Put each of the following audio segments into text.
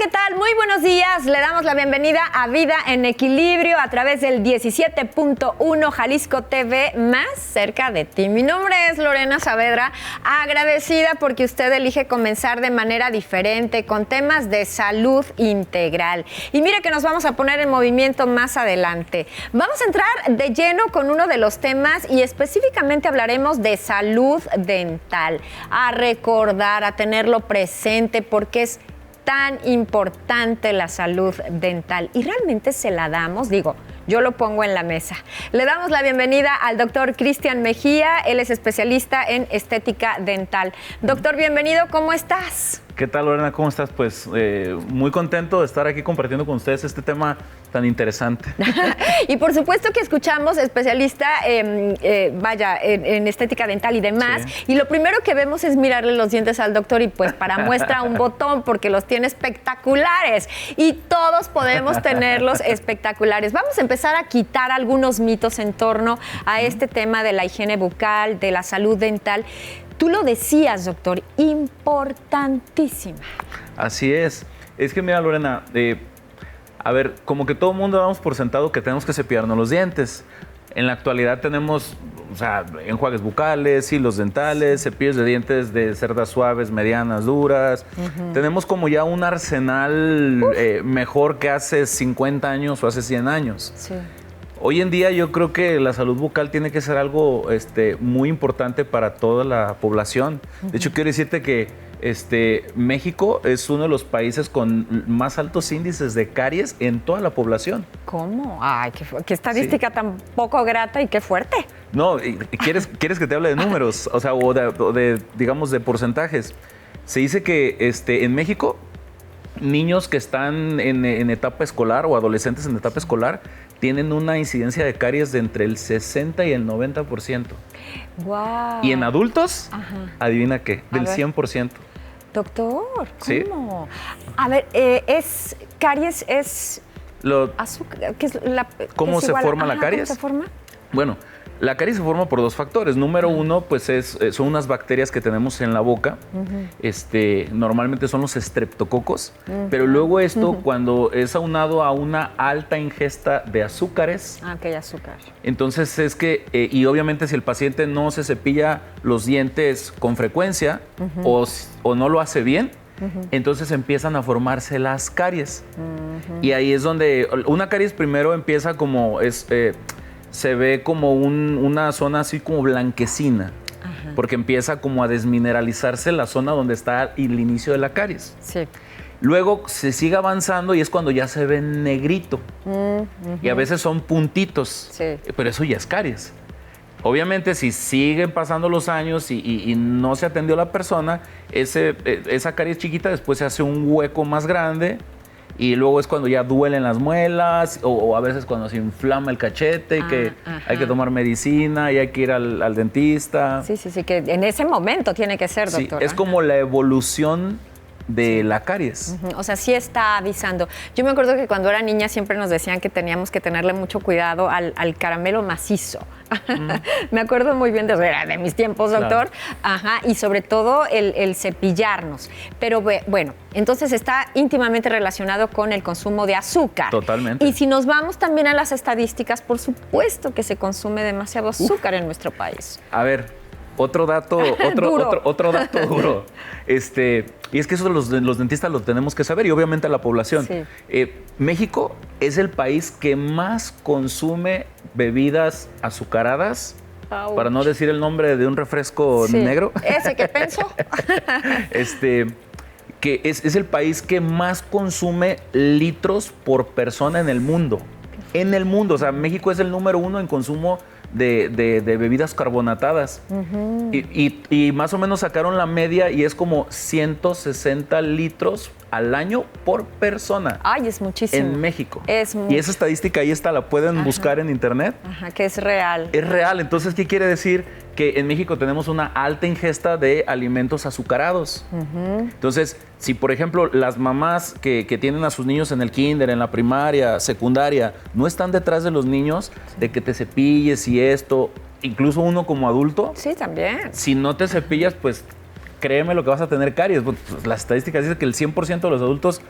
¿qué tal? Muy buenos días. Le damos la bienvenida a Vida en Equilibrio a través del 17.1 Jalisco TV, más cerca de ti. Mi nombre es Lorena Saavedra, agradecida porque usted elige comenzar de manera diferente con temas de salud integral. Y mire que nos vamos a poner en movimiento más adelante. Vamos a entrar de lleno con uno de los temas y específicamente hablaremos de salud dental. A recordar, a tenerlo presente porque es tan importante la salud dental y realmente se la damos, yo lo pongo en la mesa. Le damos la bienvenida al doctor Cristian Mejía, él es especialista en estética dental. Doctor, bienvenido, ¿cómo estás? ¿Qué tal, Lorena? ¿Cómo estás? Pues muy contento de estar aquí compartiendo con ustedes este tema tan interesante. Y por supuesto que escuchamos especialista en estética dental y demás. Sí. Y lo primero que vemos es mirarle los dientes al doctor y pues para muestra un botón porque los tiene espectaculares. Y todos podemos tenerlos espectaculares. Vamos a empezar a quitar algunos mitos en torno a este tema de la higiene bucal, de la salud dental. Tú lo decías, doctor, importantísima. Así es. Es que mira, Lorena, como que todo el mundo damos por sentado que tenemos que cepillarnos los dientes. En la actualidad tenemos, enjuagues bucales, hilos dentales, cepillos de dientes de cerdas suaves, medianas, duras. Tenemos como ya un arsenal mejor que hace 50 años o hace 100 años. Sí. Hoy en día yo creo que la salud bucal tiene que ser algo muy importante para toda la población. De hecho, quiero decirte que México es uno de los países con más altos índices de caries en toda la población. ¿Cómo? Ay, qué estadística tan poco grata y qué fuerte. No, ¿quieres que te hable de números? O digamos, de porcentajes. Se dice que en México, niños que están en etapa escolar o adolescentes en etapa escolar tienen una incidencia de caries de entre el 60 y el 90%. ¡Wow! Y en adultos, adivina qué, del 100%. Doctor, ¿cómo? ¿Sí? A ver, caries es azúcar. ¿Cómo se forma la caries? ¿Cómo se forma? Bueno, la caries se forma por dos factores. Número uno, pues son unas bacterias que tenemos en la boca. Normalmente son los estreptococos. Pero luego esto, cuando es aunado a una alta ingesta de azúcares. Que azúcar. Entonces es que, y obviamente si el paciente no se cepilla los dientes con frecuencia o no lo hace bien, entonces empiezan a formarse las caries. Y ahí es donde una caries primero empieza como se ve como una zona así como blanquecina, porque empieza como a desmineralizarse la zona donde está el inicio de la caries. Sí. Luego se sigue avanzando y es cuando ya se ve negrito. Y a veces son puntitos, pero eso ya es caries. Obviamente, si siguen pasando los años y no se atendió la persona, esa caries chiquita después se hace un hueco más grande. Y luego es cuando ya duelen las muelas o a veces cuando se inflama el cachete y que hay que tomar medicina y hay que ir al dentista. Sí, que en ese momento tiene que ser, doctor. Sí, es como la evolución de la caries. O sea, sí está avisando. Yo me acuerdo que cuando era niña siempre nos decían que teníamos que tenerle mucho cuidado al caramelo macizo. Me acuerdo muy bien de mis tiempos, doctor. Claro. Y sobre todo el cepillarnos. Pero bueno, entonces está íntimamente relacionado con el consumo de azúcar. Totalmente. Y si nos vamos también a las estadísticas, por supuesto que se consume demasiado azúcar en nuestro país. A ver, otro dato duro. Y es que eso los dentistas lo tenemos que saber y obviamente la población. Sí. México es el país que más consume bebidas azucaradas, para no decir el nombre de un refresco negro. Ese que pensó. Que es el país que más consume litros por persona en el mundo. En el mundo, o sea, México es el número 1 en consumo de bebidas carbonatadas. Y más o menos sacaron la media y es como 160 litros al año por persona. Ay, es muchísimo. En México. Es mucho. Y esa estadística ahí está, la pueden buscar en internet. Que es real. Es real. Entonces, ¿qué quiere decir? Que en México tenemos una alta ingesta de alimentos azucarados. Entonces, si por ejemplo las mamás que tienen a sus niños en el kinder, en la primaria, secundaria, no están detrás de los niños de que te cepilles y esto, incluso uno como adulto. Sí, también. Si no te cepillas, pues créeme lo que vas a tener caries. Pues, las estadísticas dicen que el 100% de los adultos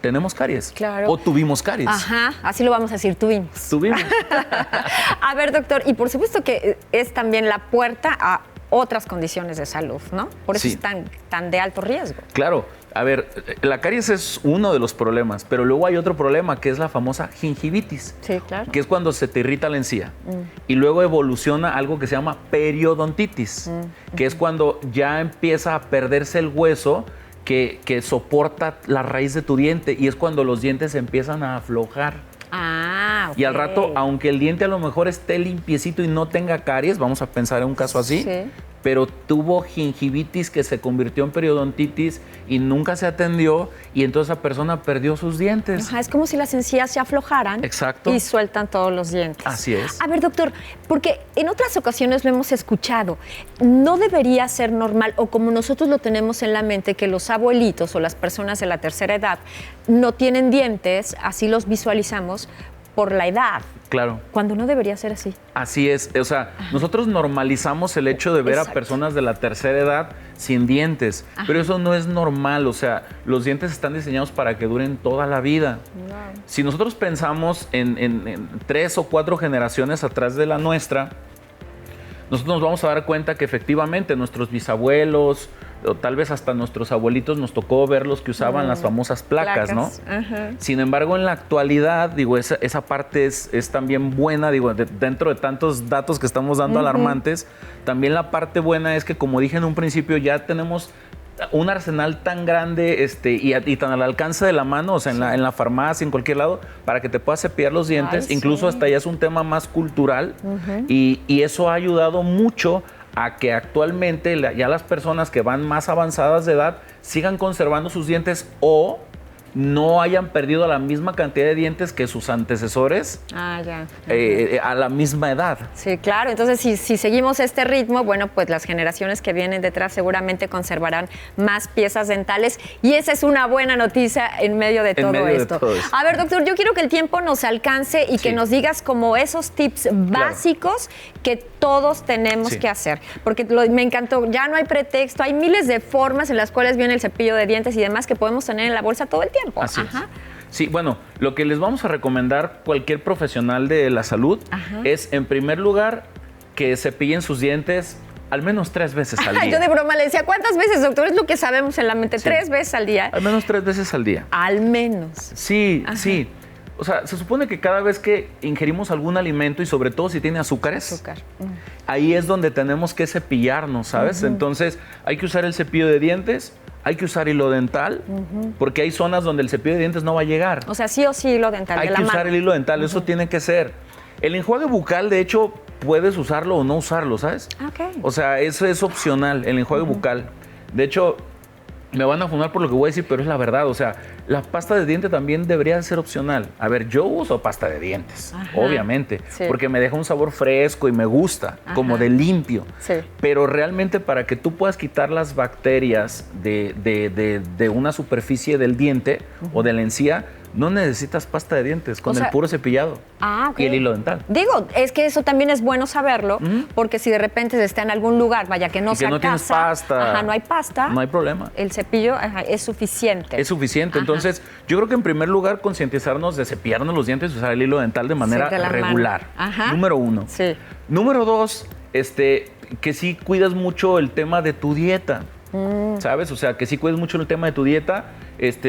tenemos caries. Claro. O tuvimos caries. Ajá, así lo vamos a decir, tuvimos. A ver, doctor, y por supuesto que es también la puerta a otras condiciones de salud, ¿no? Por eso Sí. es tan de alto riesgo. Claro. A ver, la caries es uno de los problemas, pero luego hay otro problema que es la famosa gingivitis. Sí, claro. Que es cuando se te irrita la encía. Y luego evoluciona algo que se llama periodontitis, que es cuando ya empieza a perderse el hueso que soporta la raíz de tu diente y es cuando los dientes empiezan a aflojar. Ah, ok. Y al rato, aunque el diente a lo mejor esté limpiecito y no tenga caries, vamos a pensar en un caso así, Sí. pero tuvo gingivitis que se convirtió en periodontitis y nunca se atendió y entonces esa persona perdió sus dientes. Ajá, es como si las encías se aflojaran. Exacto. Y sueltan todos los dientes. Así es. A ver, doctor, porque en otras ocasiones lo hemos escuchado, no debería ser normal, o como nosotros lo tenemos en la mente, que los abuelitos o las personas de la tercera edad no tienen dientes, así los visualizamos, por la edad, Claro. cuando no debería ser así. Así es, o sea, nosotros normalizamos el hecho de ver Exacto. a personas de la tercera edad sin dientes, pero eso no es normal, o sea, los dientes están diseñados para que duren toda la vida. Si nosotros pensamos en 3 o 4 generaciones atrás de la nuestra, nosotros nos vamos a dar cuenta que efectivamente nuestros bisabuelos, o tal vez hasta nuestros abuelitos, nos tocó ver los que usaban las famosas placas, ¿no? Ajá. Sin embargo, en la actualidad, digo, esa parte es también buena, digo, dentro de tantos datos que estamos dando alarmantes, también la parte buena es que, como dije en un principio, ya tenemos un arsenal tan grande y tan al alcance de la mano, o sea, en la farmacia, en cualquier lado, para que te puedas cepillar los dientes. Ay, Incluso sí. hasta ya es un tema más cultural y eso ha ayudado mucho a que actualmente ya las personas que van más avanzadas de edad sigan conservando sus dientes o no hayan perdido la misma cantidad de dientes que sus antecesores Ah, ya. a la misma edad. Sí, claro. Entonces, si seguimos este ritmo, bueno, pues las generaciones que vienen detrás seguramente conservarán más piezas dentales y esa es una buena noticia en medio de todo esto. A ver, doctor, yo quiero que el tiempo nos alcance y que Sí. nos digas como esos tips básicos que todos tenemos Sí. que hacer. Porque me encantó, ya no hay pretexto, hay miles de formas en las cuales viene el cepillo de dientes y demás que podemos tener en la bolsa todo el tiempo. Así es. Sí, bueno, lo que les vamos a recomendar cualquier profesional de la salud es, en primer lugar, que cepillen sus dientes al menos 3 veces al día. Yo de broma le decía, ¿cuántas veces, doctor? Es lo que sabemos en la mente, Sí. 3 veces al día. Al menos 3 veces al día. Al menos. Sí, sí. O sea, se supone que cada vez que ingerimos algún alimento y sobre todo si tiene azúcares, Azúcar. ahí es donde tenemos que cepillarnos, ¿sabes? Entonces hay que usar el cepillo de dientes, hay que usar hilo dental, porque hay zonas donde el cepillo de dientes no va a llegar. O sea, sí o sí hilo dental Hay de la que usar mano. el hilo dental, eso tiene que ser. El enjuague bucal, de hecho, puedes usarlo o no usarlo, ¿sabes? Ok. O sea, eso es opcional, el enjuague bucal. De hecho, me van a funar por lo que voy a decir, pero es la verdad. O sea, la pasta de diente también debería ser opcional. A ver, yo uso pasta de dientes, obviamente, sí. porque me deja un sabor fresco y me gusta, como de limpio. Sí. Pero realmente para que tú puedas quitar las bacterias de una superficie del diente o de la encía, no necesitas pasta de dientes, con O sea, el puro cepillado Ah, ok. y el hilo dental. Digo, es que eso también es bueno saberlo, porque si de repente está en algún lugar, vaya que no Y que sea no tienes casa, pasta. no hay pasta, No hay problema. el cepillo es suficiente. Es suficiente. Entonces, yo creo que en primer lugar concientizarnos de cepillarnos los dientes y usar el hilo dental de manera de la mano. regular. Ajá. Número 1. Sí. Número 2, que sí cuidas mucho el tema de tu dieta. ¿Sabes? O sea, que sí cuides mucho el tema de tu dieta.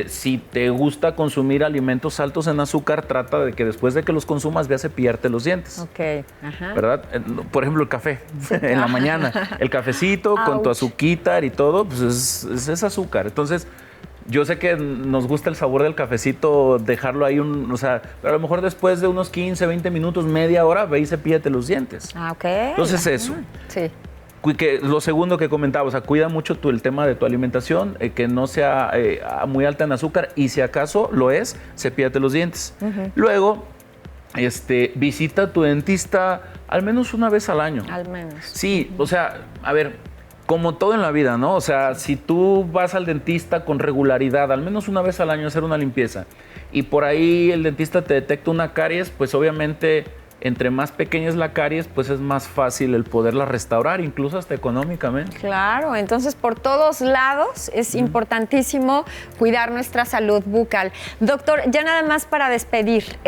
Si te gusta consumir alimentos altos en azúcar, trata de que después de que los consumas veas cepillarte los dientes. Ok. Ajá. ¿Verdad? Por ejemplo, el café en la mañana. El cafecito con tu Ouch. azuquita y todo, pues es azúcar. Entonces, yo sé que nos gusta el sabor del cafecito, dejarlo ahí, pero a lo mejor después de unos 15, 20 minutos, media hora, ve y cepíllate los dientes. Ah, ok. Entonces, eso. Sí. Lo segundo que comentaba, o sea, cuida mucho el tema de tu alimentación, que no sea muy alta en azúcar y si acaso lo es, cepíllate los dientes. Luego, visita a tu dentista al menos una vez al año. Al menos. Sí, o sea, a ver, como todo en la vida, ¿no? O sea, si tú vas al dentista con regularidad, al menos una vez al año a hacer una limpieza, y por ahí el dentista te detecta una caries, pues obviamente entre más pequeña es la caries, pues es más fácil el poderla restaurar, incluso hasta económicamente. Claro, entonces por todos lados es importantísimo cuidar nuestra salud bucal. Doctor, ya nada más para despedir,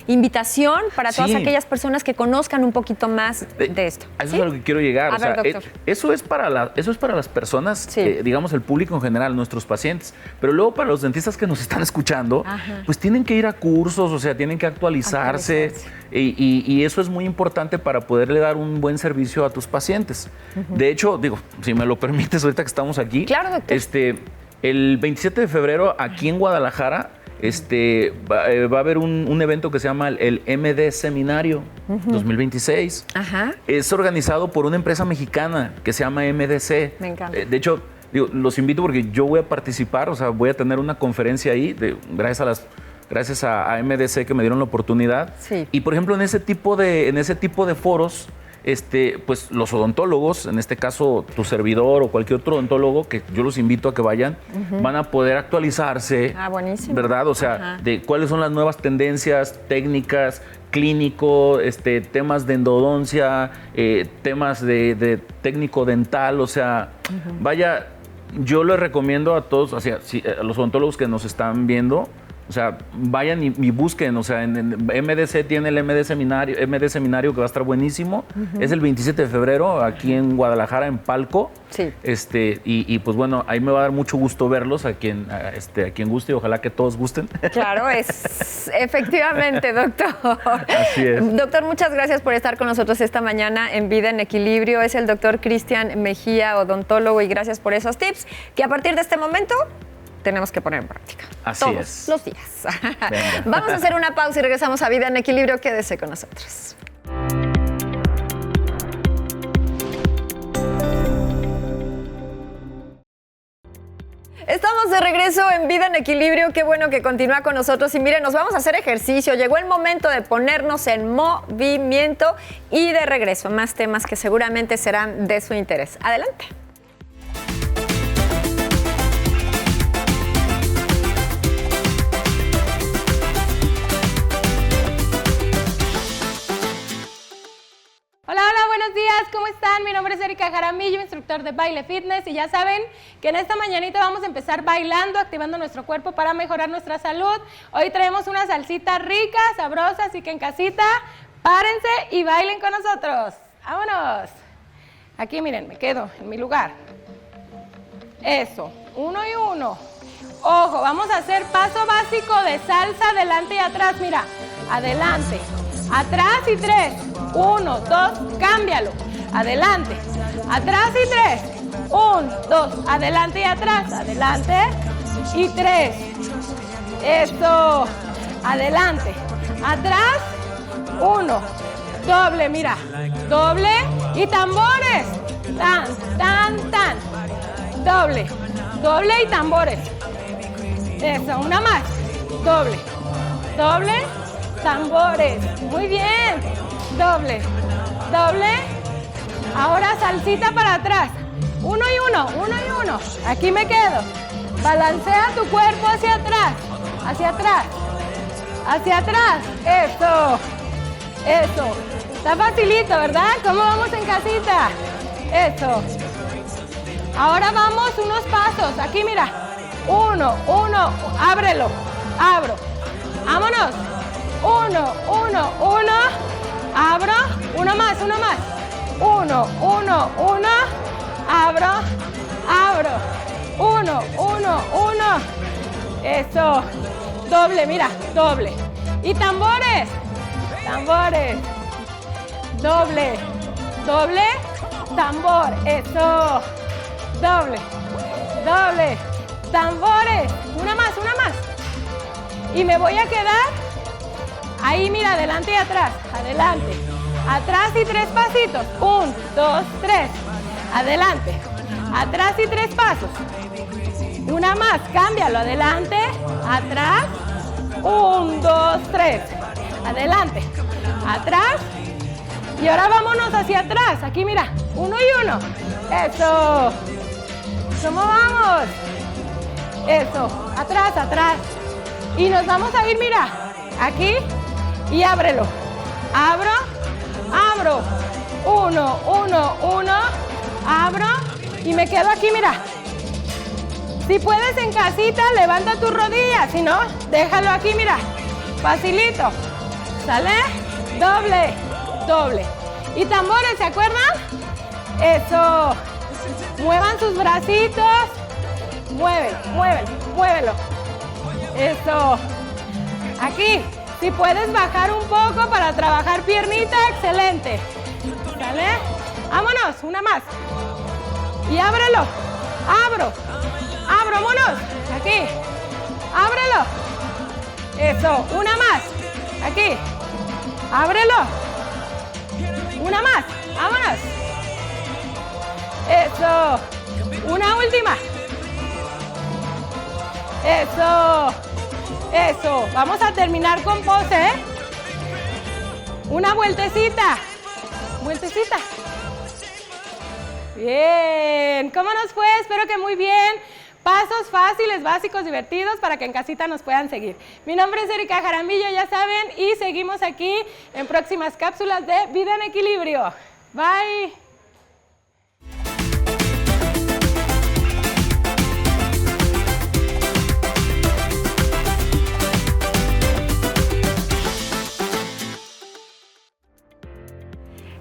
invitación para todas aquellas personas que conozcan un poquito más de esto. Eso es a lo que quiero llegar. Eso es para las personas, digamos el público en general, nuestros pacientes, pero luego para los dentistas que nos están escuchando, pues tienen que ir a cursos, o sea, tienen que actualizarse. Y eso es muy importante para poderle dar un buen servicio a tus pacientes. De hecho, digo, si me lo permites, ahorita que estamos aquí, claro, doctor. El 27 de febrero aquí en Guadalajara va a haber un evento que se llama el MD Seminario 2026. Es organizado por una empresa mexicana que se llama MDC. Me encanta. De hecho, digo, los invito porque yo voy a participar, o sea, voy a tener una conferencia ahí gracias a MDC que me dieron la oportunidad. Sí. Y por ejemplo, en ese tipo de foros, pues los odontólogos, en este caso tu servidor o cualquier otro odontólogo, que yo los invito a que vayan, van a poder actualizarse, buenísimo. ¿verdad? O sea, de cuáles son las nuevas tendencias técnicas, clínico, temas de endodoncia, temas de técnico dental, o sea, vaya, yo les recomiendo a todos, a los odontólogos que nos están viendo, o sea, vayan y busquen, o sea, en MDC tiene el MD Seminario que va a estar buenísimo. Es el 27 de febrero aquí en Guadalajara, en Palco. Sí. Y pues bueno, ahí me va a dar mucho gusto verlos, a quien guste, y ojalá que todos gusten. Claro, efectivamente, doctor. Así es. Doctor, muchas gracias por estar con nosotros esta mañana en Vida en Equilibrio. Es el doctor Cristian Mejía, odontólogo, y gracias por esos tips que a partir de este momento tenemos que poner en práctica. Así todos es. los días. Vamos a hacer una pausa y regresamos a Vida en Equilibrio. Quédese con nosotros. Estamos de regreso en Vida en Equilibrio. Qué bueno que continúa con nosotros. Y miren, nos vamos a hacer ejercicio. Llegó el momento de ponernos en movimiento y de regreso. Más temas que seguramente serán de su interés. Adelante. Hola, hola, buenos días, ¿cómo están? Mi nombre es Erika Jaramillo, instructor de baile fitness, y ya saben que en esta mañanita vamos a empezar bailando, activando nuestro cuerpo para mejorar nuestra salud. Hoy traemos una salsita rica, sabrosa, así que en casita, párense y bailen con nosotros. ¡Vámonos! Aquí, miren, me quedo en mi lugar. Eso, uno y uno. Ojo, vamos a hacer paso básico de salsa adelante y atrás, mira, adelante, atrás y 3. 1, 2, cámbialo. Adelante, atrás y 3. 1, 2, adelante y atrás. Adelante y 3. Eso. Adelante, atrás. 1. Doble, mira. Doble y tambores. Tan, tan, tan. Doble, doble y tambores. Eso, una más. Doble, doble, tambores. Muy bien. Doble, doble. Ahora salsita para atrás. Uno y uno, uno y uno. Aquí me quedo. Balancea tu cuerpo hacia atrás, hacia atrás, hacia atrás. Eso, eso. Está facilito, ¿verdad? ¿Cómo vamos en casita? Eso. Ahora vamos unos pasos. Aquí mira. Uno, uno. Ábrelo. Abro. Vámonos. Uno, uno, uno. Abro, uno más, uno más. Uno, uno, uno. Abro, abro. Uno, uno, uno. Eso. Doble, mira, doble. Y tambores. Tambores. Doble, doble, tambor. Eso. Doble, doble, tambores. Una más, una más. Y me voy a quedar ahí, mira, adelante y atrás. Adelante. Atrás y 3 pasitos. 1, 2, 3. Adelante. Atrás y 3 pasos. Una más. Cámbialo. Adelante. Atrás. 1, 2, 3. Adelante. Atrás. Y ahora vámonos hacia atrás. Aquí, mira. 1 y 1. Eso. ¿Cómo vamos? Eso. Atrás, atrás. Y nos vamos a ir, mira. Aquí. Y ábrelo. abro, abro, 1, 1, 1, abro y me quedo aquí, mira. Si puedes en casita, levanta tus rodillas, si no, déjalo aquí, mira, facilito, ¿sale? Doble, doble. Y tambores, ¿se acuerdan? Eso, muevan sus bracitos, muévelo. Eso, aquí, si puedes bajar un poco para trabajar piernita, excelente, ¿sale? Vámonos, una más. Y ábrelo, abro, vámonos, aquí, ábrelo. Eso, una más, aquí, ábrelo. Una más, vámonos. Eso, una última. Eso, vamos a terminar con pose, ¿eh? Una vueltecita. Bien, ¿cómo nos fue? Espero que muy bien. Pasos fáciles, básicos, divertidos para que en casita nos puedan seguir. Mi nombre es Erika Jaramillo, ya saben, y seguimos aquí en próximas cápsulas de Vida en Equilibrio. Bye.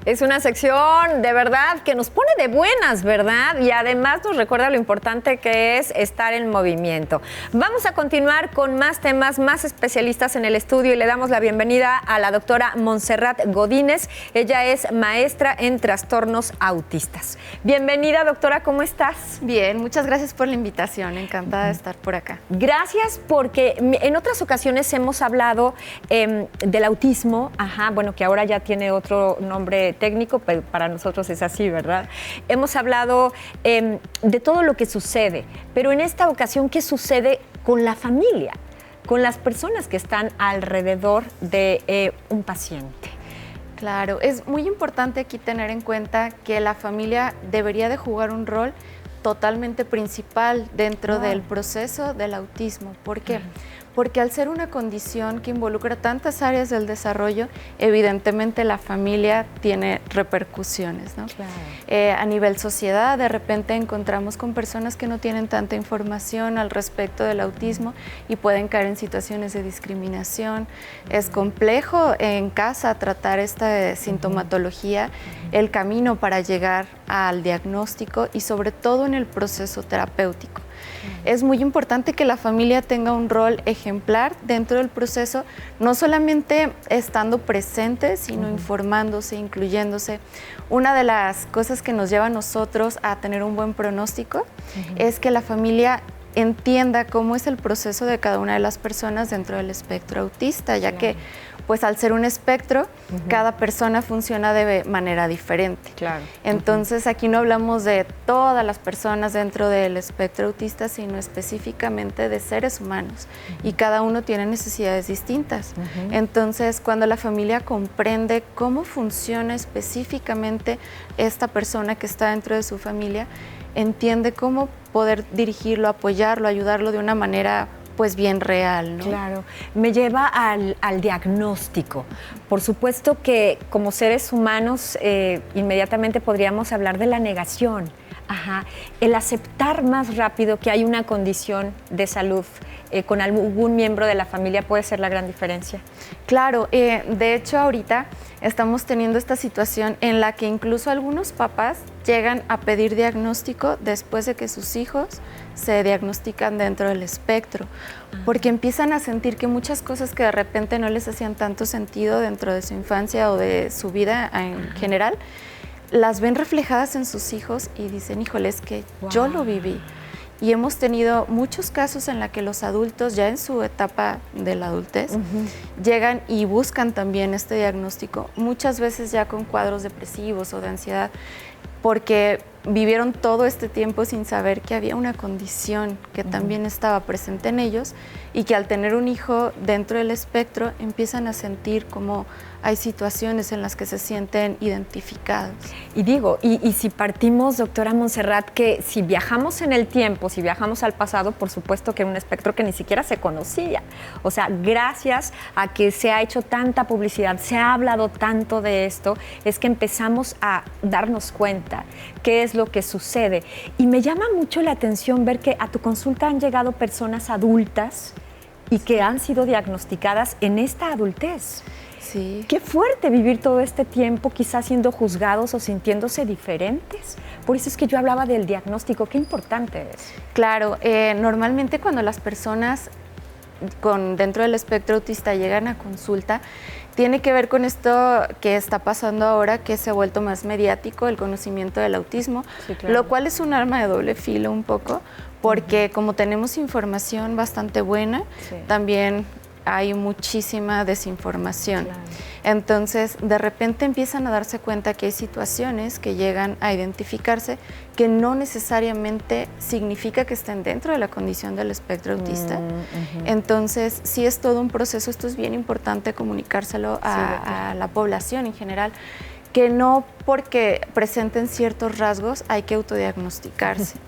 Es una sección de verdad que nos pone de buenas, ¿verdad? Y además nos recuerda lo importante que es estar en movimiento. Vamos a continuar con más temas, más especialistas en el estudio y le damos la bienvenida a la doctora Montserrat Godínez. Ella es maestra en trastornos autistas. Bienvenida, doctora, ¿cómo estás? Bien, muchas gracias por la invitación. Encantada de estar por acá. Gracias porque en otras ocasiones hemos hablado del autismo, bueno, que ahora ya tiene otro nombre técnico, pero para nosotros es así, ¿verdad? Hemos hablado de todo lo que sucede, pero en esta ocasión, ¿qué sucede con la familia, con las personas que están alrededor de un paciente? Claro, es muy importante aquí tener en cuenta que la familia debería de jugar un rol totalmente principal dentro del proceso del autismo. ¿Por qué? Porque al ser una condición que involucra tantas áreas del desarrollo, evidentemente la familia tiene repercusiones, ¿no? Claro. A nivel sociedad, de repente encontramos con personas que no tienen tanta información al respecto del autismo y pueden caer en situaciones de discriminación. Es complejo en casa tratar esta sintomatología, el camino para llegar al diagnóstico y sobre todo en el proceso terapéutico. Es muy importante que la familia tenga un rol ejemplar dentro del proceso, no solamente estando presente, sino informándose, incluyéndose. Una de las cosas que nos lleva a nosotros a tener un buen pronóstico es que la familia entienda cómo es el proceso de cada una de las personas dentro del espectro autista, ya que pues al ser un espectro, cada persona funciona de manera diferente. Claro. Entonces aquí no hablamos de todas las personas dentro del espectro autista, sino específicamente de seres humanos y cada uno tiene necesidades distintas. Entonces cuando la familia comprende cómo funciona específicamente esta persona que está dentro de su familia, entiende cómo poder dirigirlo, apoyarlo, ayudarlo de una manera pues bien real, ¿no? Claro, me lleva al diagnóstico. Por supuesto que como seres humanos inmediatamente podríamos hablar de la negación. El aceptar más rápido que hay una condición de salud con algún miembro de la familia puede ser la gran diferencia. Claro, de hecho ahorita estamos teniendo esta situación en la que incluso algunos papás llegan a pedir diagnóstico después de que sus hijos se diagnostican dentro del espectro, porque empiezan a sentir que muchas cosas que de repente no les hacían tanto sentido dentro de su infancia o de su vida en general, las ven reflejadas en sus hijos y dicen, híjole, es que yo lo viví. Y hemos tenido muchos casos en la que los adultos, ya en su etapa de la adultez, llegan y buscan también este diagnóstico, muchas veces ya con cuadros depresivos o de ansiedad, porque vivieron todo este tiempo sin saber que había una condición que también estaba presente en ellos y que al tener un hijo dentro del espectro empiezan a sentir como hay situaciones en las que se sienten identificados. Y digo, y si partimos, doctora Montserrat, que si viajamos en el tiempo, si viajamos al pasado, por supuesto que era un espectro que ni siquiera se conocía. O sea, gracias a que se ha hecho tanta publicidad, se ha hablado tanto de esto, es que empezamos a darnos cuenta qué es lo que sucede. Y me llama mucho la atención ver que a tu consulta han llegado personas adultas y que han sido diagnosticadas en esta adultez. Sí. Qué fuerte vivir todo este tiempo quizás siendo juzgados o sintiéndose diferentes. Por eso es que yo hablaba del diagnóstico, qué importante es. Claro, normalmente cuando las personas dentro del espectro autista llegan a consulta, tiene que ver con esto que está pasando ahora, que se ha vuelto más mediático, el conocimiento del autismo, sí, claro. Lo cual es un arma de doble filo un poco, porque como tenemos información bastante buena, sí. También hay muchísima desinformación. Claro. Entonces, de repente empiezan a darse cuenta que hay situaciones que llegan a identificarse que no necesariamente significa que estén dentro de la condición del espectro autista. Entonces, sí es todo un proceso, esto es bien importante comunicárselo a la población en general, que no porque presenten ciertos rasgos hay que autodiagnosticarse.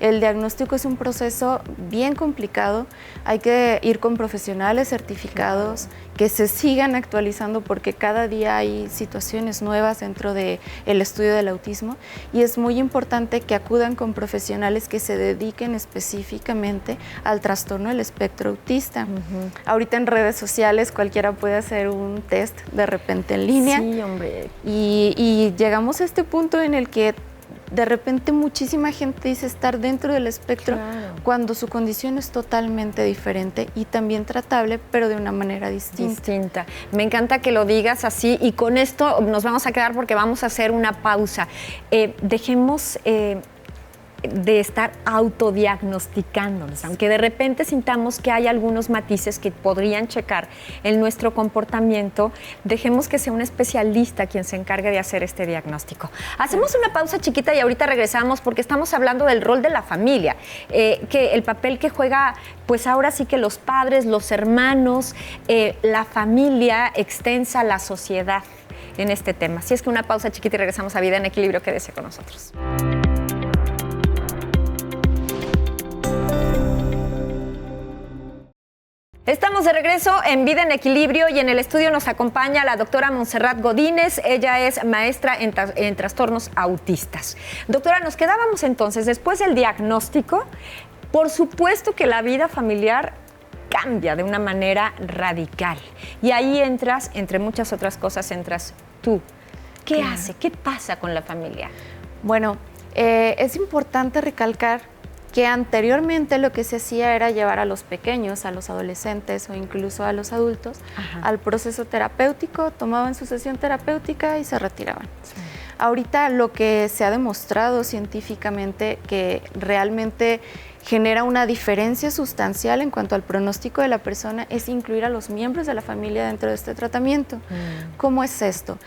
El diagnóstico es un proceso bien complicado, hay que ir con profesionales certificados que se sigan actualizando porque cada día hay situaciones nuevas dentro del estudio del autismo y es muy importante que acudan con profesionales que se dediquen específicamente al trastorno del espectro autista. Ahorita en redes sociales cualquiera puede hacer un test de repente en línea. Sí, hombre. Y llegamos a este punto en el que de repente muchísima gente dice estar dentro del espectro, claro, cuando su condición es totalmente diferente y también tratable, pero de una manera distinta. Me encanta que lo digas así y con esto nos vamos a quedar porque vamos a hacer una pausa. Dejemos de estar autodiagnosticándonos, aunque de repente sintamos que hay algunos matices que podrían checar en nuestro comportamiento, dejemos que sea un especialista quien se encargue de hacer este diagnóstico. Hacemos una pausa chiquita y ahorita regresamos porque estamos hablando del rol de la familia, que el papel que juega, pues ahora sí que los padres, los hermanos, la familia extensa, la sociedad en este tema. Así es que una pausa chiquita y regresamos a Vida en Equilibrio. Quédese con nosotros. Estamos de regreso en Vida en Equilibrio y en el estudio nos acompaña la doctora Montserrat Godínez. Ella es maestra en trastornos autistas. Doctora, nos quedábamos entonces, después del diagnóstico, por supuesto que la vida familiar cambia de una manera radical. Y ahí entras, entre muchas otras cosas, entras tú. ¿Qué hace? ¿Qué pasa con la familia? Bueno, es importante recalcar que anteriormente lo que se hacía era llevar a los pequeños, a los adolescentes o incluso a los adultos al proceso terapéutico, tomaban su sesión terapéutica y se retiraban. Sí. Ahorita lo que se ha demostrado científicamente que realmente genera una diferencia sustancial en cuanto al pronóstico de la persona es incluir a los miembros de la familia dentro de este tratamiento. ¿Cómo es esto?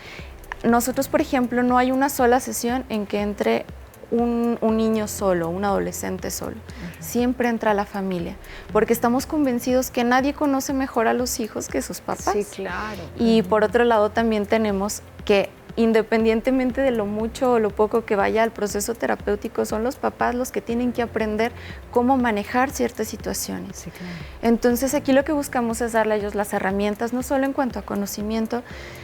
Nosotros, por ejemplo, no hay una sola sesión en que entre un niño solo, un adolescente solo. Siempre entra la familia, porque estamos convencidos que nadie conoce mejor a los hijos que sus papás. Sí, claro. Y por otro lado también tenemos que independientemente de lo mucho o lo poco que vaya al proceso terapéutico, son los papás los que tienen que aprender cómo manejar ciertas situaciones. Sí, claro. Entonces aquí lo que buscamos es darle a ellos las herramientas, no solo en cuanto a conocimiento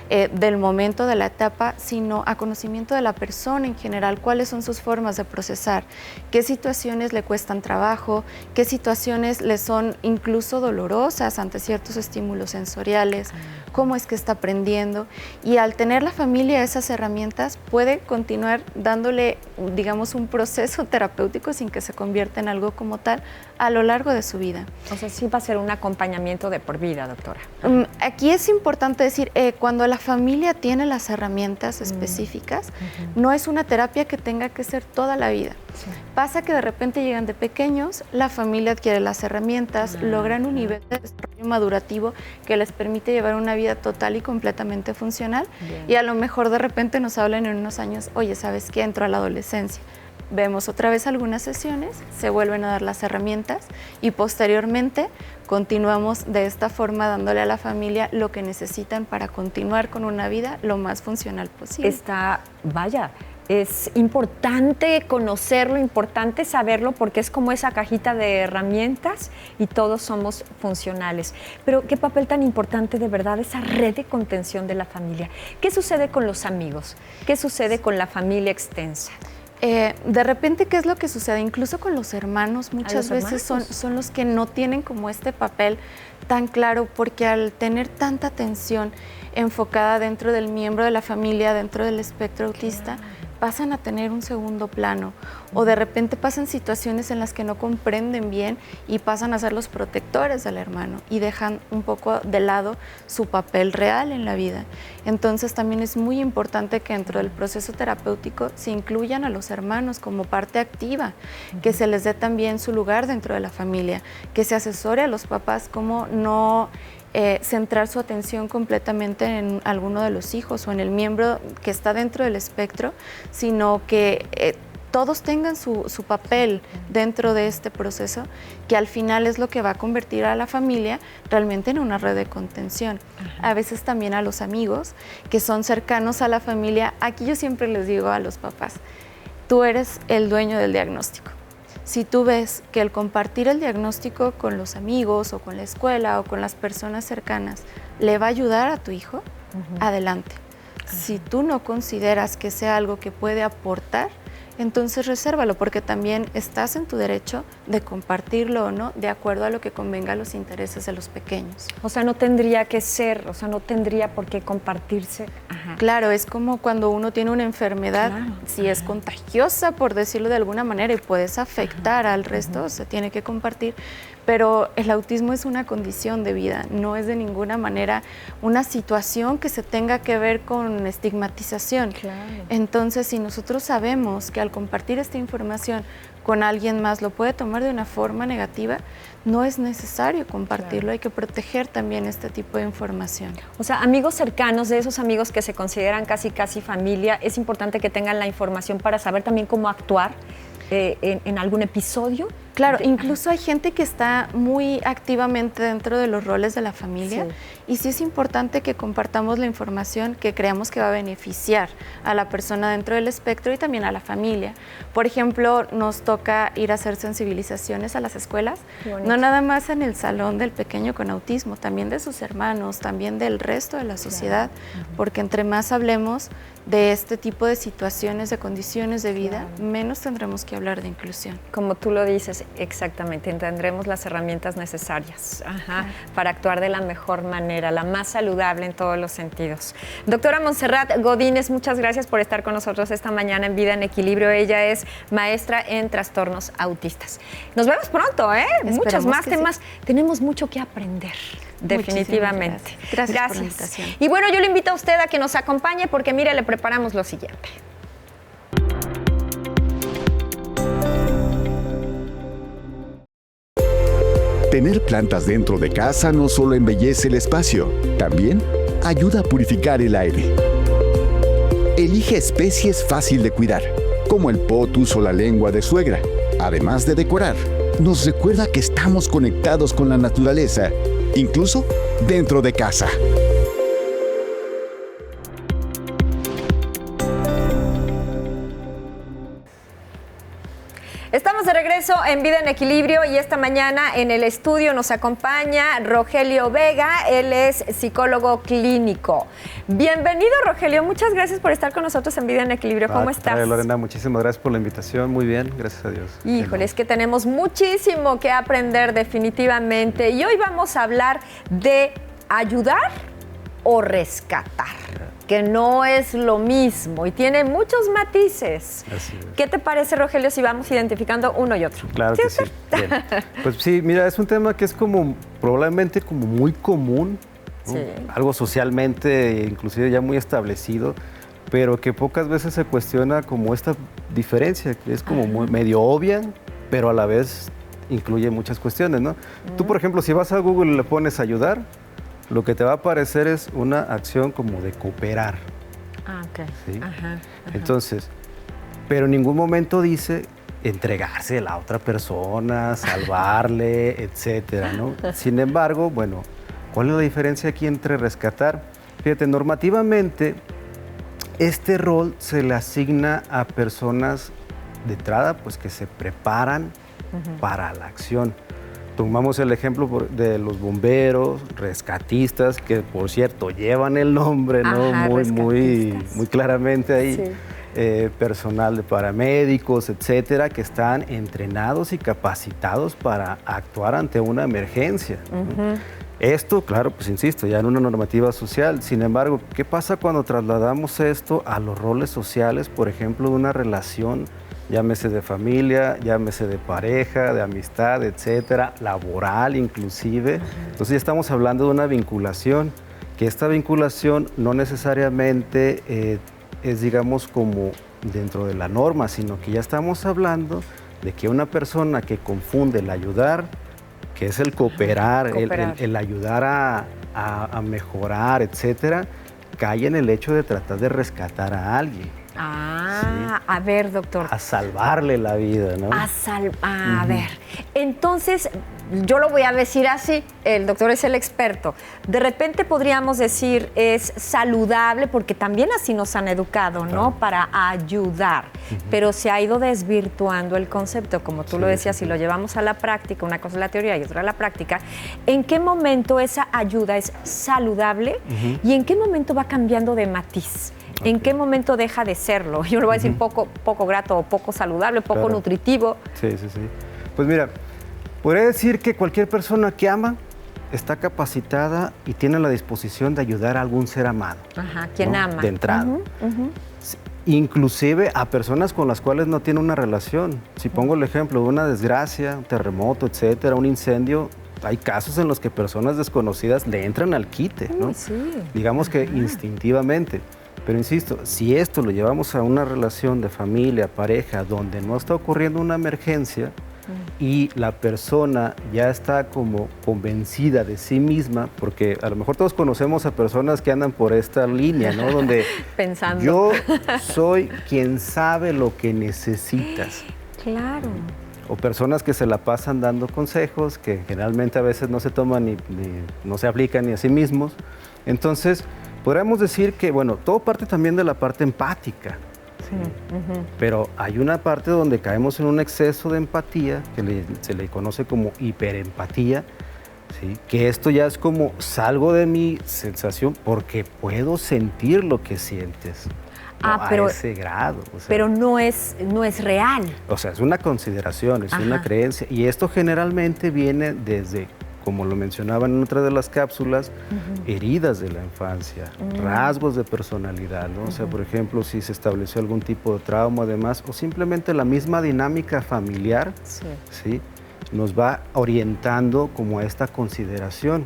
del momento, de la etapa, sino a conocimiento de la persona en general, cuáles son sus formas de procesar, qué situaciones le cuestan trabajo, qué situaciones le son incluso dolorosas ante ciertos estímulos sensoriales, cómo es que está aprendiendo. Y al tener la familia esas herramientas, puede continuar dándole, digamos, un proceso terapéutico sin que se convierta en algo como tal a lo largo de su vida. O sea, sí va a ser un acompañamiento de por vida, doctora. Aquí es importante decir, cuando la familia tiene las herramientas específicas, no es una terapia que tenga que ser toda la vida. Sí. Pasa que de repente llegan de pequeños, la familia adquiere las herramientas, logran un nivel de desarrollo madurativo que les permite llevar una vida total y completamente funcional. Bien. Y a lo mejor de repente nos hablan en unos años, oye, ¿sabes qué? Entro a la adolescencia. vemos otra vez algunas sesiones, se vuelven a dar las herramientas y posteriormente continuamos de esta forma dándole a la familia lo que necesitan para continuar con una vida lo más funcional posible. Es importante conocerlo, importante saberlo, porque es como esa cajita de herramientas y todos somos funcionales. Pero qué papel tan importante de verdad esa red de contención de la familia. ¿Qué sucede con los amigos? ¿Qué sucede con la familia extensa? De repente, ¿qué es lo que sucede? Incluso con los hermanos, muchas veces son los que no tienen como este papel tan claro, porque al tener tanta atención enfocada dentro del miembro de la familia, dentro del espectro autista, pasan a tener un segundo plano, o de repente pasan situaciones en las que no comprenden bien y pasan a ser los protectores del hermano y dejan un poco de lado su papel real en la vida. Entonces también es muy importante que dentro del proceso terapéutico se incluyan a los hermanos como parte activa, que se les dé también su lugar dentro de la familia, que se asesore a los papás cómo no centrar su atención completamente en alguno de los hijos o en el miembro que está dentro del espectro, sino que todos tengan su papel dentro de este proceso, que al final es lo que va a convertir a la familia realmente en una red de contención. A veces también a los amigos que son cercanos a la familia. Aquí yo siempre les digo a los papás, tú eres el dueño del diagnóstico. Si tú ves que el compartir el diagnóstico con los amigos o con la escuela o con las personas cercanas le va a ayudar a tu hijo, adelante. Si tú no consideras que sea algo que puede aportar, entonces resérvalo, porque también estás en tu derecho de compartirlo o no, de acuerdo a lo que convenga a los intereses de los pequeños. O sea, no tendría que ser, o sea, no tendría por qué compartirse. Claro, es como cuando uno tiene una enfermedad, si es contagiosa, por decirlo de alguna manera, y puedes afectar al resto, se tiene que compartir. Pero el autismo es una condición de vida, no es de ninguna manera una situación que se tenga que ver con estigmatización. Claro. Entonces, si nosotros sabemos que al compartir esta información con alguien más lo puede tomar de una forma negativa, no es necesario compartirlo, hay que proteger también este tipo de información. O sea, amigos cercanos, de esos amigos que se consideran casi familia, es importante que tengan la información para saber también cómo actuar en algún episodio. Claro, incluso hay gente que está muy activamente dentro de los roles de la familia, y sí es importante que compartamos la información que creamos que va a beneficiar a la persona dentro del espectro y también a la familia. Por ejemplo, nos toca ir a hacer sensibilizaciones a las escuelas, no nada más en el salón del pequeño con autismo, también de sus hermanos, también del resto de la sociedad, porque entre más hablemos de este tipo de situaciones, de condiciones de vida, menos tendremos que hablar de inclusión. Como tú lo dices, exactamente, tendremos las herramientas necesarias para actuar de la mejor manera, la más saludable en todos los sentidos. Doctora Montserrat Godínez, muchas gracias por estar con nosotros esta mañana en Vida en Equilibrio. Ella es maestra en trastornos autistas. Nos vemos pronto, muchos más temas. Tenemos mucho que aprender. Definitivamente. Gracias por la invitación. Y bueno, yo le invito a usted a que nos acompañe porque, mire, le preparamos lo siguiente. Tener plantas dentro de casa no solo embellece el espacio, también ayuda a purificar el aire. Elige especies fácil de cuidar, como el potus o la lengua de suegra. Además de decorar, nos recuerda que estamos conectados con la naturaleza, incluso dentro de casa. Estamos de regreso en Vida en Equilibrio y esta mañana en el estudio nos acompaña Rogelio Vega, él es psicólogo clínico. Bienvenido, Rogelio, muchas gracias por estar con nosotros en Vida en Equilibrio. ¿Cómo estás? Lorena, muchísimas gracias por la invitación, muy bien, gracias a Dios. Híjole, es que tenemos muchísimo que aprender definitivamente y hoy vamos a hablar de ayudar o rescatar, que no es lo mismo y tiene muchos matices. Así es. ¿Qué te parece, Rogelio, si vamos identificando uno y otro? Claro que sí. Bien. Pues sí, mira, es un tema que es como probablemente como muy común, ¿no? Algo socialmente inclusive ya muy establecido, pero que pocas veces se cuestiona como esta diferencia, que es como muy, medio obvia, pero a la vez incluye muchas cuestiones, ¿no? Tú, por ejemplo, si vas a Google y le pones ayudar, lo que te va a aparecer es una acción como de cooperar. Ah, ok. ¿Sí? Entonces, pero en ningún momento dice entregarse a la otra persona, salvarle, etcétera, ¿no? Sin embargo, bueno, ¿cuál es la diferencia aquí entre rescatar? Fíjate, normativamente, este rol se le asigna a personas de entrada, pues que se preparan para la acción. Tomamos el ejemplo de los bomberos, rescatistas, que por cierto llevan el nombre, ¿no? Ajá, muy claramente ahí. Sí. Personal de paramédicos, etcétera, que están entrenados y capacitados para actuar ante una emergencia, ¿no? Esto, claro, pues insisto, ya en una normativa social. Sin embargo, ¿qué pasa cuando trasladamos esto a los roles sociales, por ejemplo, de una relación, llámese de familia, llámese de pareja, de amistad, etcétera, laboral inclusive? Entonces ya estamos hablando de una vinculación, que esta vinculación no necesariamente es, digamos, como dentro de la norma, sino que ya estamos hablando de que una persona que confunde el ayudar, que es el cooperar, el ayudar a mejorar, etcétera, cae en el hecho de tratar de rescatar a alguien. A ver, doctor. A salvarle la vida, ¿no? A ver, entonces, yo lo voy a decir así, el doctor es el experto. De repente podríamos decir, es saludable, porque también así nos han educado, ¿no? Para ayudar, pero se ha ido desvirtuando el concepto, como tú lo decías, si lo llevamos a la práctica, una cosa es la teoría y otra la práctica. ¿En qué momento esa ayuda es saludable y en qué momento va cambiando de matiz? ¿En qué momento deja de serlo? Yo le voy a decir poco grato, o poco saludable, poco nutritivo. Sí. Pues mira, podría decir que cualquier persona que ama está capacitada y tiene la disposición de ayudar a algún ser amado. Ajá, quien ¿no? ama. De entrada. Inclusive a personas con las cuales no tiene una relación. Si pongo el ejemplo de una desgracia, un terremoto, etcétera, un incendio, hay casos en los que personas desconocidas le entran al quite, ¿no? Digamos que instintivamente. Pero insisto, si esto lo llevamos a una relación de familia, pareja, donde no está ocurriendo una emergencia y la persona ya está como convencida de sí misma, porque a lo mejor todos conocemos a personas que andan por esta línea, ¿no? Donde pensando, yo soy quien sabe lo que necesitas. Claro. O personas que se la pasan dando consejos, que generalmente a veces no se toman ni no se aplican ni a sí mismos. Entonces, podríamos decir que, bueno, todo parte también de la parte empática, ¿sí? Pero hay una parte donde caemos en un exceso de empatía, que se le conoce como hiperempatía, ¿sí? Que esto ya es como salgo de mi sensación porque puedo sentir lo que sientes. Pero, a ese grado. O sea, pero no es real. O sea, es una consideración, es una creencia. Y esto generalmente viene desde, como lo mencionaba en otra de las cápsulas, heridas de la infancia, rasgos de personalidad, ¿no? O sea, por ejemplo, si se estableció algún tipo de trauma, además, o simplemente la misma dinámica familiar, ¿sí? Nos va orientando como a esta consideración.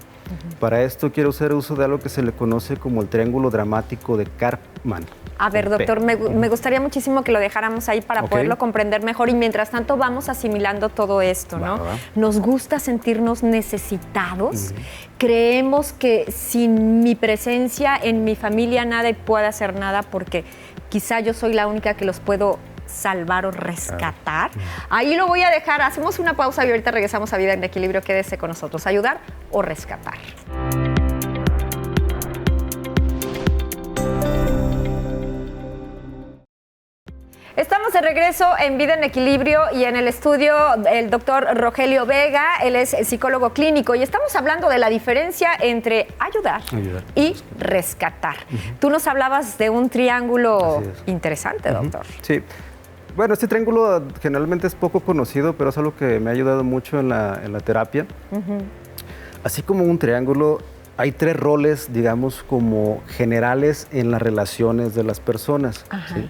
Para esto quiero hacer uso de algo que se le conoce como el triángulo dramático de Karpman. A ver, doctor, me gustaría muchísimo que lo dejáramos ahí para poderlo comprender mejor y mientras tanto vamos asimilando todo esto, ¿no? Nos gusta sentirnos necesitados, creemos que sin mi presencia en mi familia nadie puede hacer nada porque quizá yo soy la única que los puedo salvar o rescatar. Ahí lo voy a dejar, hacemos una pausa y ahorita regresamos a Vida en Equilibrio. Quédese con nosotros, ayudar o rescatar. Estamos de regreso en Vida en Equilibrio y en el estudio el doctor Rogelio Vega, él es psicólogo clínico y estamos hablando de la diferencia entre ayudar y rescatar. Tú nos hablabas de un triángulo interesante, doctor. Sí. Bueno, este triángulo generalmente es poco conocido, pero es algo que me ha ayudado mucho en la terapia. Así como un triángulo, hay tres roles, digamos, como generales en las relaciones de las personas. ¿Sí?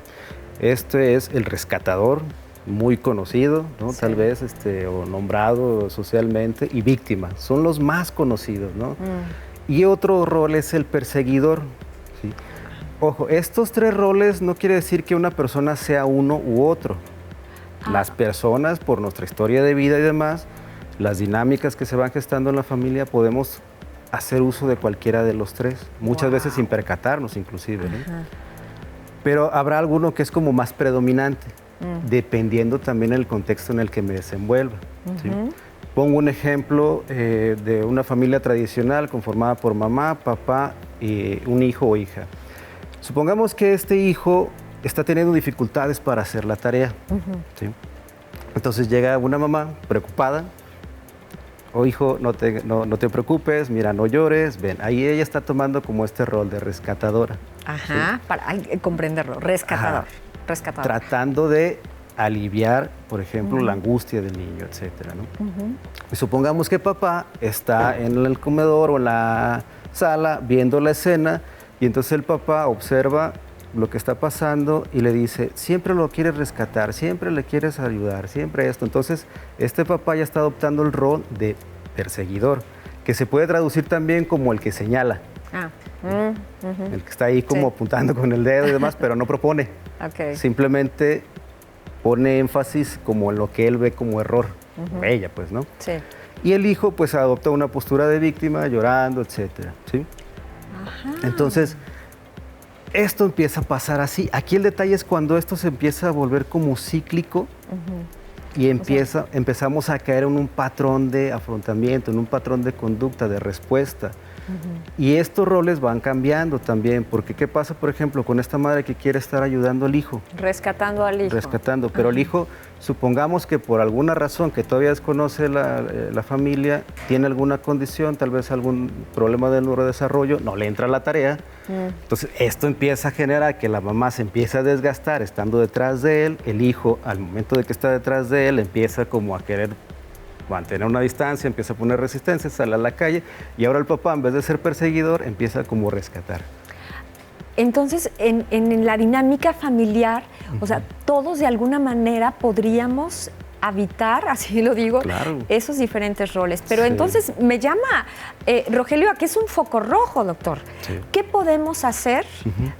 Este es el rescatador, muy conocido, ¿no? Tal vez o nombrado socialmente, y víctima. Son los más conocidos, ¿no? Y otro rol es el perseguidor. ¿Sí? Ojo, estos tres roles no quiere decir que una persona sea uno u otro. Las personas, por nuestra historia de vida y demás, las dinámicas que se van gestando en la familia, podemos hacer uso de cualquiera de los tres, muchas veces sin percatarnos inclusive, ¿no? Pero habrá alguno que es como más predominante, dependiendo también del contexto en el que me desenvuelva. ¿Sí? Pongo un ejemplo de una familia tradicional conformada por mamá, papá y un hijo o hija. Supongamos que este hijo está teniendo dificultades para hacer la tarea. ¿Sí? Entonces llega una mamá preocupada. Hijo, no te preocupes, mira, no llores, ven. Ahí ella está tomando como este rol de rescatadora. Ajá, ¿sí? Para comprenderlo, rescatador. Tratando de aliviar, por ejemplo, la angustia del niño, etcétera, ¿no? Y supongamos que papá está en el comedor o en la sala viendo la escena y entonces el papá observa lo que está pasando y le dice, siempre lo quieres rescatar, siempre le quieres ayudar, siempre esto. Entonces, este papá ya está adoptando el rol de perseguidor, que se puede traducir también como el que señala. El que está ahí como apuntando con el dedo y demás, pero no propone. Simplemente pone énfasis como en lo que él ve como error. Ella, pues, ¿no? Sí. Y el hijo, pues, adopta una postura de víctima, llorando, etcétera, ¿sí? Entonces, esto empieza a pasar así. Aquí el detalle es cuando esto se empieza a volver como cíclico y empezamos a caer en un patrón de afrontamiento, en un patrón de conducta, de respuesta. Y estos roles van cambiando también, porque ¿qué pasa, por ejemplo, con esta madre que quiere estar ayudando al hijo? Rescatando al hijo. Rescatando, pero el hijo, supongamos que por alguna razón que todavía desconoce la familia, tiene alguna condición, tal vez algún problema del neurodesarrollo, no le entra la tarea. Entonces, esto empieza a generar que la mamá se empieza a desgastar estando detrás de él, el hijo, al momento de que está detrás de él, empieza como a querer mantener una distancia, empieza a poner resistencia, sale a la calle y ahora el papá, en vez de ser perseguidor, empieza como a rescatar. Entonces, en la dinámica familiar, o sea, todos de alguna manera podríamos habitar, así lo digo, esos diferentes roles. Pero entonces me llama, Rogelio, a que es un foco rojo, doctor. ¿Qué podemos hacer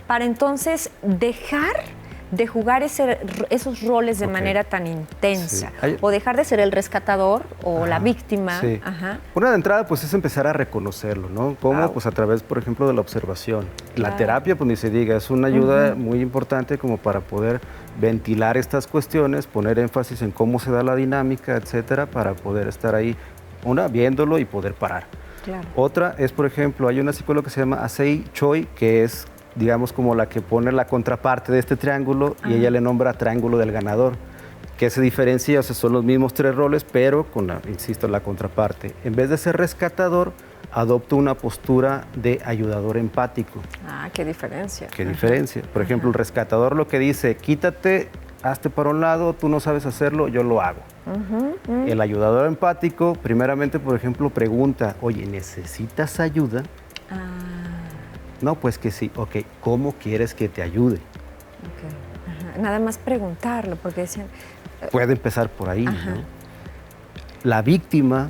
para entonces dejar de jugar esos roles de manera tan intensa? O dejar de ser el rescatador o la víctima. Una de entrada, pues, es empezar a reconocerlo, ¿no? ¿Cómo? Pues a través, por ejemplo, de la observación. La terapia, pues ni se diga, es una ayuda muy importante como para poder ventilar estas cuestiones, poner énfasis en cómo se da la dinámica, etcétera, para poder estar ahí, viéndolo y poder parar. Otra es, por ejemplo, hay una psicóloga que se llama Asei Choi, que es, digamos, como la que pone la contraparte de este triángulo y ella le nombra triángulo del ganador, que se diferencia, o sea, son los mismos tres roles, pero con, insisto, la contraparte. En vez de ser rescatador, adopta una postura de ayudador empático. Qué diferencia. Qué diferencia. Por ejemplo, el rescatador lo que dice, quítate, hazte para un lado, tú no sabes hacerlo, yo lo hago. El ayudador empático, primeramente, por ejemplo, pregunta, oye, ¿necesitas ayuda? No, pues que sí. Ok, ¿cómo quieres que te ayude? Nada más preguntarlo, porque decían... Puede empezar por ahí, ¿no? La víctima,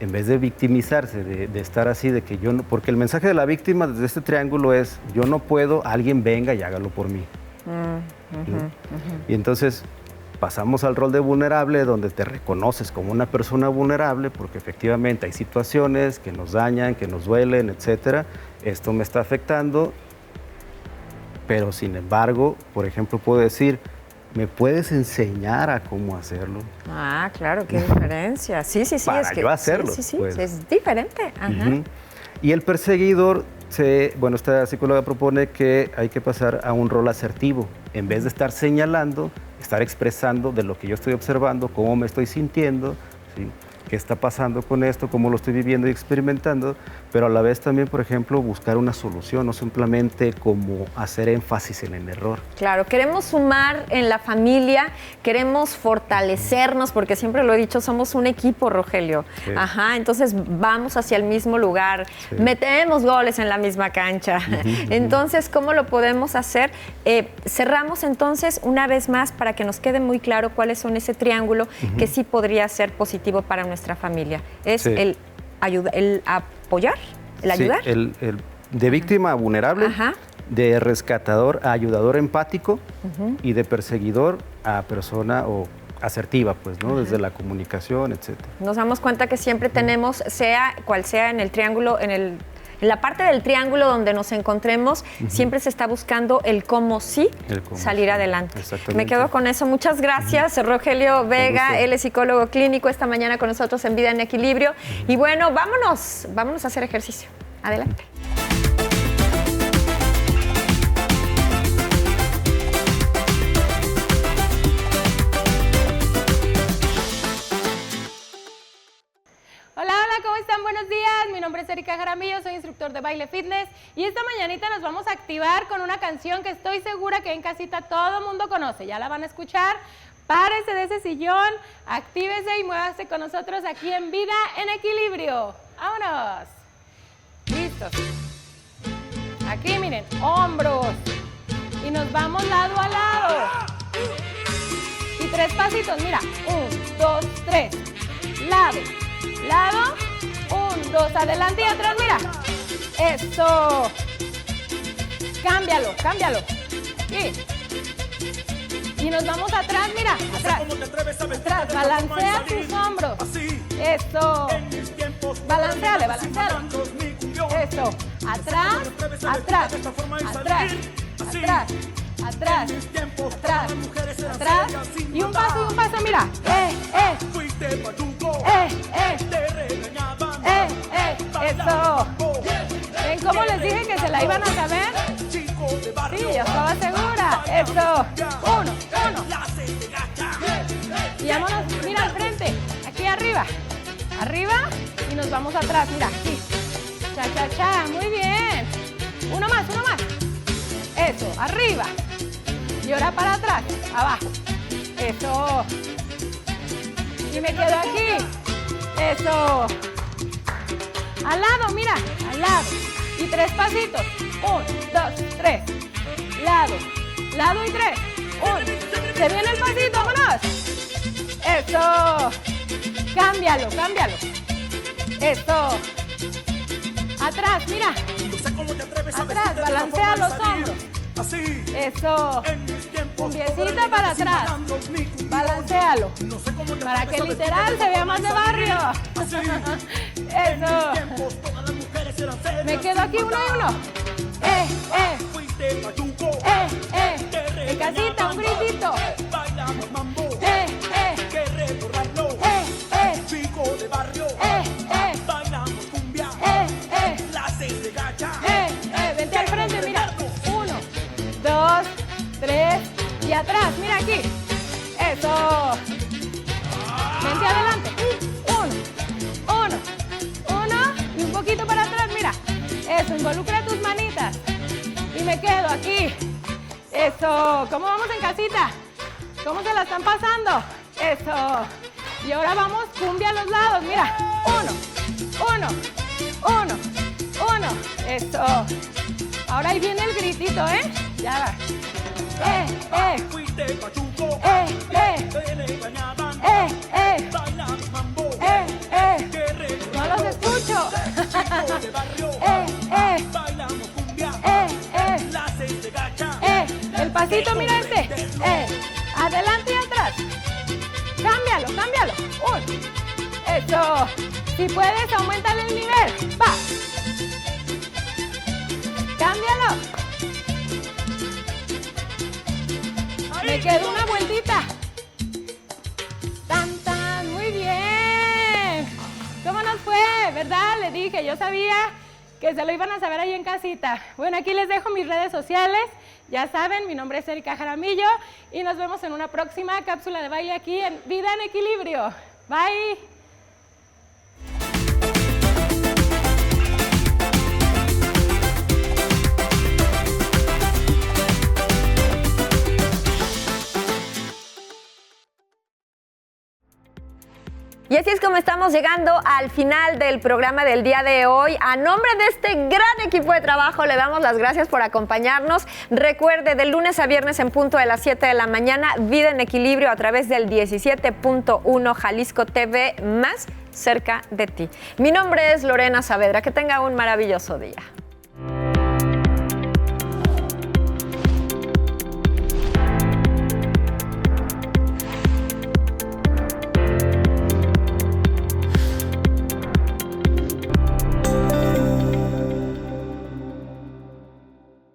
en vez de victimizarse, de estar así, de que yo no... Porque el mensaje de la víctima desde este triángulo es, yo no puedo, alguien venga y hágalo por mí. Y entonces pasamos al rol de vulnerable, donde te reconoces como una persona vulnerable, porque efectivamente hay situaciones que nos dañan, que nos duelen, etcétera. Esto me está afectando, pero sin embargo, por ejemplo, puedo decir, ¿me puedes enseñar a cómo hacerlo? Claro, qué diferencia. Sí, Para es que yo hacerlo. Sí, pues. Es diferente. Y el perseguidor, esta psicóloga propone que hay que pasar a un rol asertivo. En vez de estar señalando, estar expresando de lo que yo estoy observando, cómo me estoy sintiendo, ¿sí? ¿Qué está pasando con esto? ¿Cómo lo estoy viviendo y experimentando? Pero a la vez también, por ejemplo, buscar una solución, no simplemente como hacer énfasis en el error. Claro, queremos sumar en la familia, queremos fortalecernos, porque siempre lo he dicho, somos un equipo, Rogelio. Entonces vamos hacia el mismo lugar, metemos goles en la misma cancha. Entonces, ¿cómo lo podemos hacer? Cerramos entonces una vez más para que nos quede muy claro cuáles son ese triángulo que sí podría ser positivo para nuestra familia. Es el apoyar, el ayudar. El de víctima a vulnerable, de rescatador a ayudador empático y de perseguidor a persona o asertiva, pues, ¿no? Desde la comunicación, etcétera. Nos damos cuenta que siempre tenemos, sea cual sea en el triángulo, en el En la parte del triángulo donde nos encontremos, siempre se está buscando el cómo sí salir adelante. Me quedo con eso. Muchas gracias, Rogelio Vega. Él es psicólogo clínico, esta mañana con nosotros en Vida en Equilibrio. Y bueno, vámonos a hacer ejercicio. Adelante. Hola, ¿cómo están? Buenos días. Mi nombre es Erika Jaramillo, soy instructor de baile fitness y esta mañanita nos vamos a activar con una canción que estoy segura que en casita todo el mundo conoce. Ya la van a escuchar. Párese de ese sillón, actívese y muévase con nosotros aquí en Vida en Equilibrio. ¡Vámonos! Listos. Aquí, miren, hombros. Y nos vamos lado a lado. Y 3 pasitos, mira. 1, 2, 3. Lado. Lado, 1, 2, adelante y atrás, mira. Eso. Cámbialo. Aquí. Y nos vamos atrás, mira. Atrás. Balancea tus hombros. Eso. Balanceale. Eso. Atrás. Y un paso, mira. Eso. ¿Ven cómo les dije que se la iban a saber? Sí, yo estaba segura. Eso. 1. Y vámonos, mira al frente. Aquí arriba. Y nos vamos atrás, mira, aquí. Cha. Muy bien. Uno más. Eso, arriba. Y ahora para atrás, abajo. Eso. Y me quedo aquí. Eso. Al lado, mira, al lado. Y 3 pasitos. 1, 2, 3. Lado y 3. 1. Se viene el pasito, vámonos. Eso. Cámbialo. Eso. Atrás, mira. Atrás, balancea los hombros. Eso. Un piecito para atrás. Balancealo. Para que literal se vea más de barrio. Eso. Me quedo aquí uno y uno. En casita, un gritito. Vente al frente, mira. 1, 2, 3 y atrás, mira aquí. Eso. Vente adelante. 1 y un poquito para atrás, mira. Eso, involucra tus manitas. Y me quedo aquí. Eso. ¿Cómo vamos en casita? ¿Cómo se la están pasando? Eso. Y ahora vamos cumbia a los lados, mira. 1. Eso. Ahora ahí viene el gritito, ¿eh? Ya va. No los escucho. El pasito, mira este. Adelante y atrás. Cámbialo. 1. Eso. Si puedes, aumentale el nivel. Va. Cámbialo. Me quedo una vueltita. Tan. Muy bien. ¿Cómo nos fue? ¿Verdad? Le dije, yo sabía que se lo iban a saber ahí en casita. Bueno, aquí les dejo mis redes sociales. Ya saben, mi nombre es Erika Jaramillo y nos vemos en una próxima cápsula de baile aquí en Vida en Equilibrio. Bye. Y así es como estamos llegando al final del programa del día de hoy. A nombre de este gran equipo de trabajo le damos las gracias por acompañarnos. Recuerde, de lunes a viernes en punto de las 7 de la mañana, Vida en Equilibrio a través del 17.1 Jalisco TV, más cerca de ti. Mi nombre es Lorena Saavedra. Que tenga un maravilloso día.